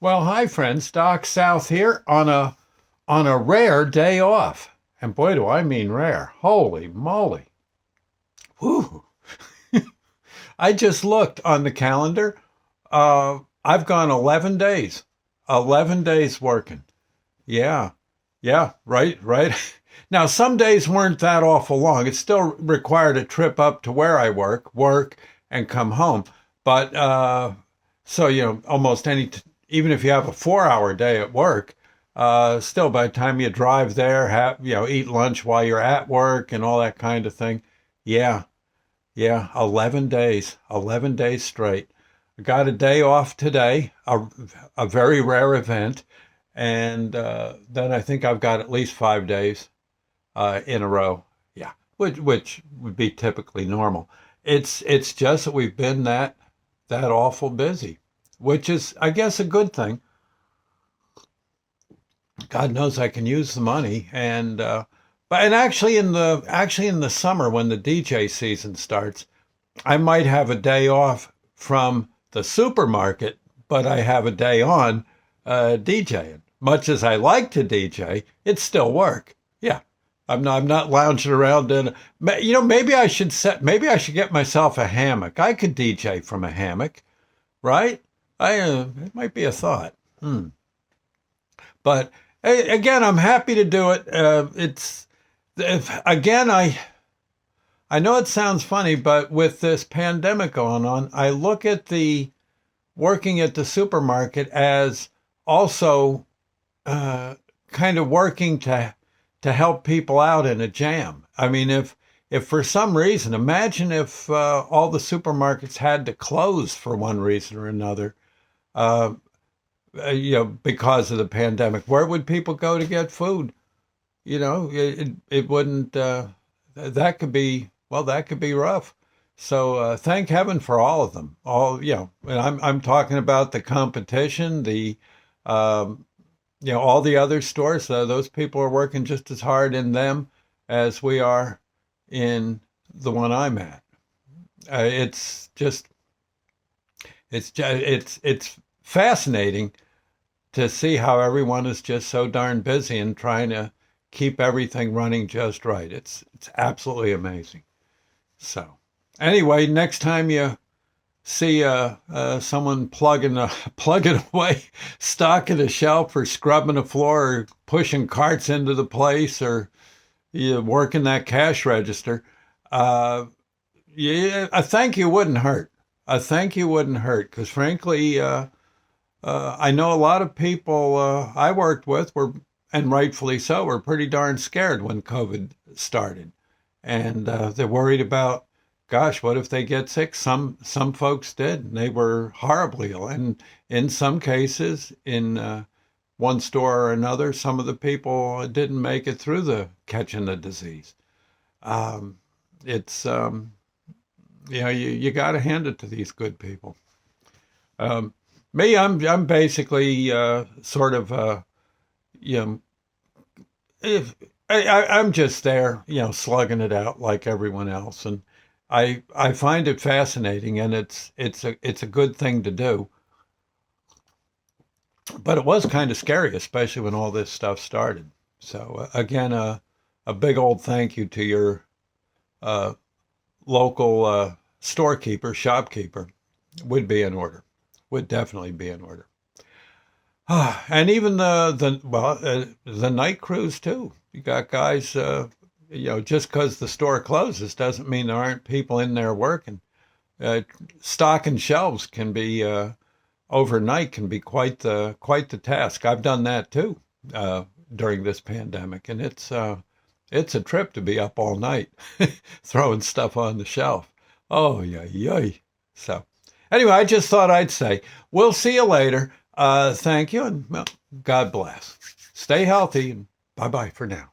Well, hi friends, Doc South here on a rare day off. And boy, do I mean rare. Holy moly. Whew. I just looked on the calendar. I've gone 11 days. 11 days working. Yeah. Yeah, right. Now, some days weren't that awful long. It still required a trip up to where I work, and come home. But so almost even if you have a 4 hour day at work, still by the time you drive there, have eat lunch while you're at work and all that kind of thing. Yeah, yeah, 11 days straight. I got a day off today, a very rare event, and then I think I've got at least 5 days in a row. Yeah, which would be typically normal. It's just that we've been that awful busy, which is, I guess, a good thing. God knows I can use the money, and but and actually in the summer when the DJ season starts, I might have a day off from the supermarket, but I have a day on DJing. Much as I like to DJ, it's still work. Yeah, I'm not lounging around in. Maybe I should get myself a hammock. I could DJ from a hammock, right? It might be a thought. But again, I'm happy to do it. It's again, I know it sounds funny, but with this pandemic going on, I look at the working at the supermarket as also uh, kind of working to help people out in a jam. I mean, if for some reason, imagine if all the supermarkets had to close for one reason or another, uh, because of the pandemic, where would people go to get food? It wouldn't. That could be rough. So thank heaven for all of them. And I'm talking about the competition, the um, all the other stores. Those people are working just as hard in them as we are in the one I'm at. It's just it's fascinating to see how everyone is just so darn busy and trying to keep everything running just right. It's absolutely amazing. So anyway, next time you see someone plugging away, stocking a shelf or scrubbing a floor or pushing carts into the place or working that cash register, uh, yeah, a thank you wouldn't hurt. A thank you wouldn't hurt because frankly, I know a lot of people I worked with were, and rightfully so, were pretty darn scared when COVID started, and they're worried about, gosh, what if they get sick? Some folks did, and they were horribly ill, and in some cases, in one store or another, some of the people didn't make it through the catching the disease. Um, it's you got to hand it to these good people. Um, Me, I'm basically sort of you know if I'm just there, slugging it out like everyone else, and I find it fascinating, and it's a good thing to do. But it was kind of scary, especially when all this stuff started. So again, a big old thank you to your uh, local storekeeper, shopkeeper, would be in order. Would definitely be in order. And even the night crews too. You got guys. Just because the store closes doesn't mean there aren't people in there working. Uh, Stocking shelves can be overnight can be quite the task. I've done that too during this pandemic, and it's a trip to be up all night throwing stuff on the shelf. Oh yeah, yeah. So anyway, I just thought I'd say we'll see you later. Thank you, and well, God bless. Stay healthy, and bye bye for now.